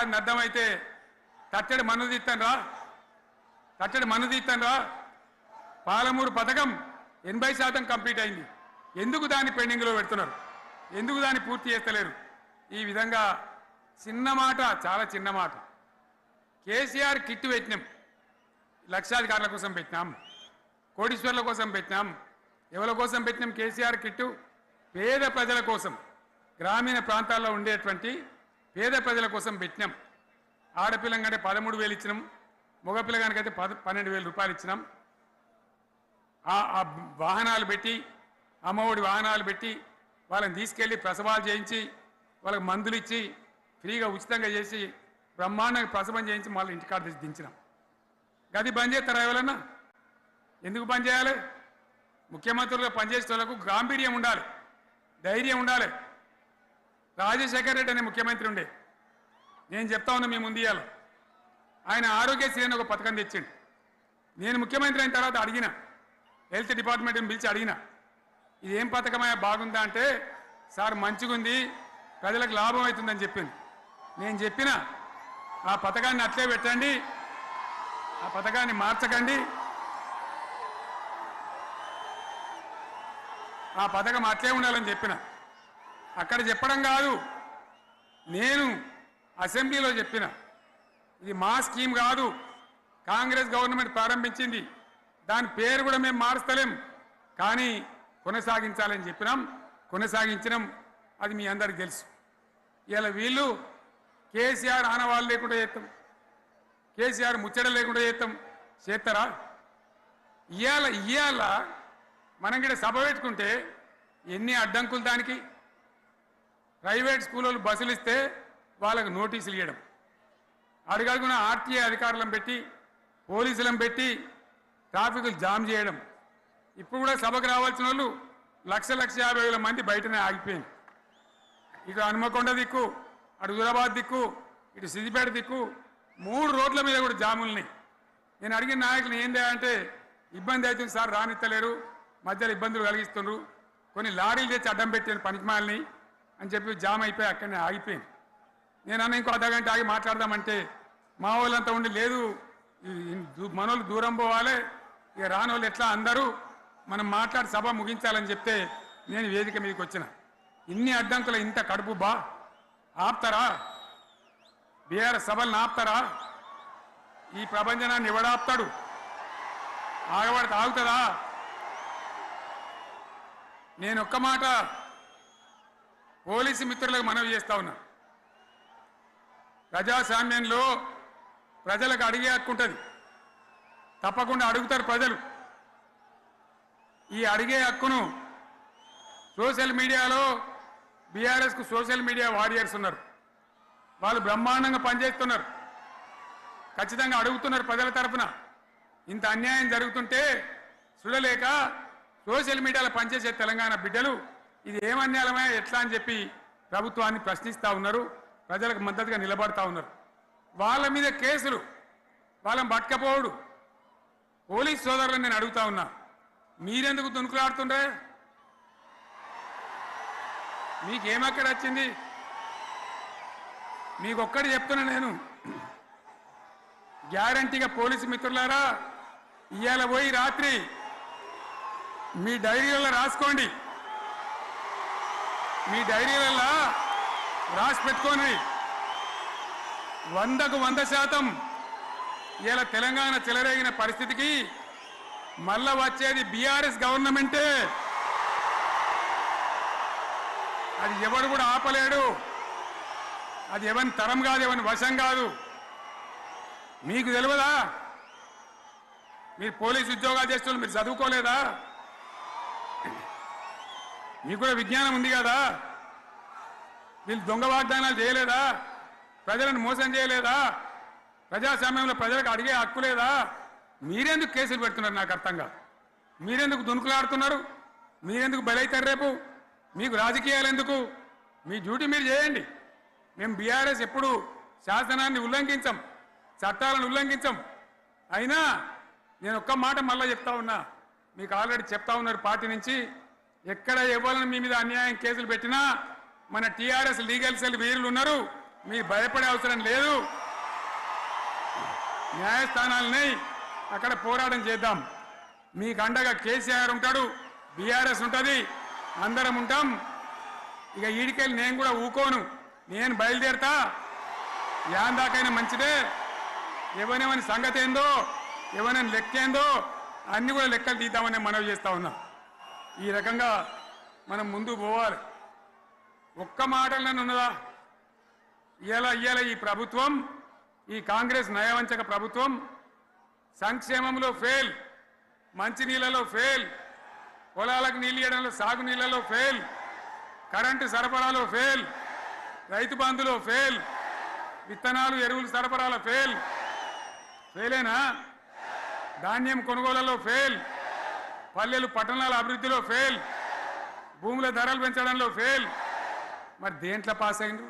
అర్థమైతే తట్టడి మన్ను తీస్తాను రా పాలమూరు పథకం 80% కంప్లీట్ అయింది. ఎందుకు దాన్ని పెండింగ్లో పెడుతున్నారు? ఎందుకు దాన్ని పూర్తి చేస్తలేరు? ఈ విధంగా చిన్న మాట, చాలా చిన్న మాట. కేసీఆర్ కిట్ పెట్టినాం, లక్షాధికారుల కోసం పెట్టినాం, కోటీశ్వర్ల కోసం పెట్టినాం. ఎవరి కోసం పెట్టినాం కేసీఆర్ కిట్టు? పేద ప్రజల కోసం, గ్రామీణ ప్రాంతాల్లో ఉండేటువంటి పేద ప్రజల కోసం పెట్టినాం. ఆడపిల్లగానే 13,000 ఇచ్చినాం, మగపిల్లగానికైతే 12,000 రూపాయలు ఇచ్చినాం. ఆ వాహనాలు పెట్టి, అమ్మఒడి వాహనాలు పెట్టి వాళ్ళని తీసుకెళ్ళి ప్రసవాలు చేయించి వాళ్ళకి మందులు ఇచ్చి ఫ్రీగా ఉచితంగా చేసి బ్రహ్మాండంగా ప్రసవం చేయించి మళ్ళీ ఇంటికాడ తెచ్చి దించినాం. గది బంద్ చేస్తారా ఎవరన్నా? ఎందుకు బంద్ చేయాలి? ముఖ్యమంత్రులుగా పనిచేసే వాళ్ళకు గాంభీర్యం ఉండాలి, ధైర్యం ఉండాలి. రాజశేఖర్ రెడ్డి అనే ముఖ్యమంత్రి ఉండే, నేను చెప్తా ఉన్నా మీ ముందు ఇయ్యాల, ఆయన ఆరోగ్యశ్రీ అని ఒక పథకం తెచ్చిండు. నేను ముఖ్యమంత్రి అయిన తర్వాత అడిగిన, హెల్త్ డిపార్ట్మెంట్ని పిలిచి అడిగిన, ఇది ఏం పథకమయ్యా, బాగుందా అంటే, సార్ మంచిగుంది, ప్రజలకు లాభం అవుతుందని చెప్పింది. నేను చెప్పిన ఆ పథకాన్ని అట్లే పెట్టండి, ఆ పథకాన్ని మార్చకండి, ఆ పథకం అట్లే ఉండాలని చెప్పిన. అక్కడ చెప్పడం కాదు, నేను అసెంబ్లీలో చెప్పిన, ఇది మా స్కీమ్ కాదు, కాంగ్రెస్ గవర్నమెంట్ ప్రారంభించింది, దాని పేరు కూడా మేము మారుస్తలేం, కానీ కొనసాగించాలని చెప్పినాం, కొనసాగించినాం. అది మీ అందరికి తెలుసు. ఇలా వీళ్ళు కేసీఆర్ ఆనవాళ్ళు లేకుండా చేస్తాం, కేసీఆర్ ముచ్చట లేకుండా చేస్తారా? ఇవాళ మనం కూడా సభ పెట్టుకుంటే ఎన్ని అడ్డంకులు దానికి. ప్రైవేట్ స్కూళ్ళు బస్సులు ఇస్తే వాళ్ళకు నోటీసులు ఇవ్వడం, అడుగడుగున ఆర్టీఏ అధికారులను పెట్టి పోలీసులను పెట్టి ట్రాఫిక్లు జామ్ చేయడం. ఇప్పుడు కూడా సభకు రావాల్సిన వాళ్ళు 1,50,000 మంది బయటనే ఆగిపోయింది. ఇటు హనుమకొండ దిక్కు, అటు హుజరాబాద్ దిక్కు, ఇటు సిద్దిపేట దిక్కు 3 రోడ్ల మీద కూడా జాములున్నాయి. నేను అడిగిన నాయకులు ఏంది అంటే, ఇబ్బంది అవుతుంది సార్, రానిత్తలేరు, మధ్యలో ఇబ్బందులు కలిగిస్తున్నారు, కొన్ని లారీలు తెచ్చి అడ్డం పెట్టాను పనికిమాలని అని చెప్పి జామ్ అయిపోయి అక్కడనే ఆగిపోయింది. నేను అన్న ఇంకో అర్ధగంట ఆగి మాట్లాడదామంటే మా వాళ్ళంతా ఉండి, లేదు మనోళ్ళు దూరం పోవాలి, ఇక రానోళ్ళు ఎట్లా అందరూ మనం మాట్లాడి సభ ముగించాలని చెప్తే నేను వేదిక మీదకి వచ్చిన. ఇన్ని అడ్డంకులు, ఇంత కడుపు ఆపుతారా? బీఆర్ఎస్ సభలను ఆపుతారా? ఈ ప్రపంచనాన్ని ఎవడాపుతాడు? ఆగబడితే ఆగుతుందా? నేను ఒక్క మాట పోలీసు మిత్రులకు మనవి చేస్తా ఉన్నా, ప్రజాస్వామ్యంలో ప్రజలకు అడిగే హక్కు ఉంటుంది, తప్పకుండా అడుగుతారు ప్రజలు. ఈ అడిగే హక్కును సోషల్ మీడియాలో బీఆర్ఎస్కు సోషల్ మీడియా వారియర్స్ ఉన్నారు, వాళ్ళు బ్రహ్మాండంగా పనిచేస్తున్నారు, ఖచ్చితంగా అడుగుతున్నారు ప్రజల తరఫున. ఇంత అన్యాయం జరుగుతుంటే చూడలేక సోషల్ మీడియాలో పనిచేసే తెలంగాణ బిడ్డలు ఇది ఏమన్యాయమే ఎట్లా అని చెప్పి ప్రభుత్వాన్ని ప్రశ్నిస్తూ ఉన్నారు, ప్రజలకు మద్దతుగా నిలబడతా ఉన్నారు. వాళ్ళ మీద కేసులు, వాళ్ళని పట్టుకపోవడు. పోలీస్ సోదరులను నేను అడుగుతా ఉన్నా, మీరెందుకు దునుకులాడుతుండే? మీకేమక్కడ వచ్చింది? మీకొక్కటి చెప్తున్నా నేను, గ్యారంటీగా పోలీసు మిత్రులారా, ఇవాళ పోయి రాత్రి మీ డైరీలలో రాసుకోండి, మీ డైరీలలో రాసి పెట్టుకోండి. 100కు 100% ఇలా తెలంగాణ చెలరేగిన పరిస్థితికి మళ్ళా వచ్చేది బీఆర్ఎస్ గవర్నమెంటే. అది ఎవడు కూడా ఆపలేడు, అది ఎవరి తరం కాదు, ఎవరి వశం కాదు. మీకు తెలియదా? మీరు పోలీసు ఉద్యోగాలు చేస్తున్నారు, మీరు చదువుకోలేదా? మీకు కూడా విజ్ఞానం ఉంది కదా? వీళ్ళు దొంగ వాగ్దానాలు చేయలేదా? ప్రజలను మోసం చేయలేదా? ప్రజాస్వామ్యంలో ప్రజలకు అడిగే హక్కు లేదా? మీరెందుకు కేసులు పెడుతున్నారు? నాకు అర్థం కాదు. మీరెందుకు దునుకులాడుతున్నారు? మీరెందుకు బలైతారు? రేపు మీకు రాజకీయాలు ఎందుకు? మీ డ్యూటీ మీరు చేయండి. మేము బీఆర్ఎస్ ఎప్పుడు శాసనాన్ని ఉల్లంఘించం, చట్టాలను ఉల్లంఘించం. అయినా నేను ఒక్క మాట మళ్ళీ చెప్తా ఉన్నా, మీకు ఆల్రెడీ చెప్తా ఉన్నారు పార్టీ నుంచి, ఎక్కడ ఎవరిని మీ మీద అన్యాయం కేసులు పెట్టినా మన టీఆర్ఎస్ లీగల్ సెల్ వీరులు ఉన్నారు, మీరు భయపడే అవసరం లేదు. న్యాయస్థానాలని అక్కడ పోరాటం చేద్దాం. మీకు అండగా కేసీఆర్ ఉంటాడు, బీఆర్ఎస్ ఉంటుంది, అందరం ఉంటాం. ఇక ఈడికెళ్ళి నేను కూడా ఊకోను, నేను బయలుదేరుతా. యాందాకైనా మంచిదే. ఎవరెవరి సంగతి ఏందో, ఎవరైనా లెక్కేందో అన్ని కూడా లెక్కలు తీద్దామని మనవి చేస్తా ఉన్నాం. ఈ రకంగా మనం ముందు పోవాలి. ఒక్క మాటలను ఉన్నదా? ఇవాళ ఈ ప్రభుత్వం, ఈ కాంగ్రెస్ నయవంచక ప్రభుత్వం సంక్షేమంలో ఫెయిల్, మంచినీళ్ళలో ఫెయిల్, పొలాలకు నీళ్ళు ఇవ్వడంలో, సాగు నీళ్ళలో ఫెయిల్, కరెంటు సరఫరాలో ఫెయిల్, రైతు బంధులో ఫెయిల్, విత్తనాలు ఎరువులు సరఫరాలో ఫెయిలేనా? ధాన్యం కొనుగోళ్లలో ఫెయిల్, పల్లెలు పట్టణాల అభివృద్ధిలో ఫెయిల్, భూముల ధరలు పెంచడంలో ఫెయిల్. మరి దేంట్లో పాస్ అయిండు?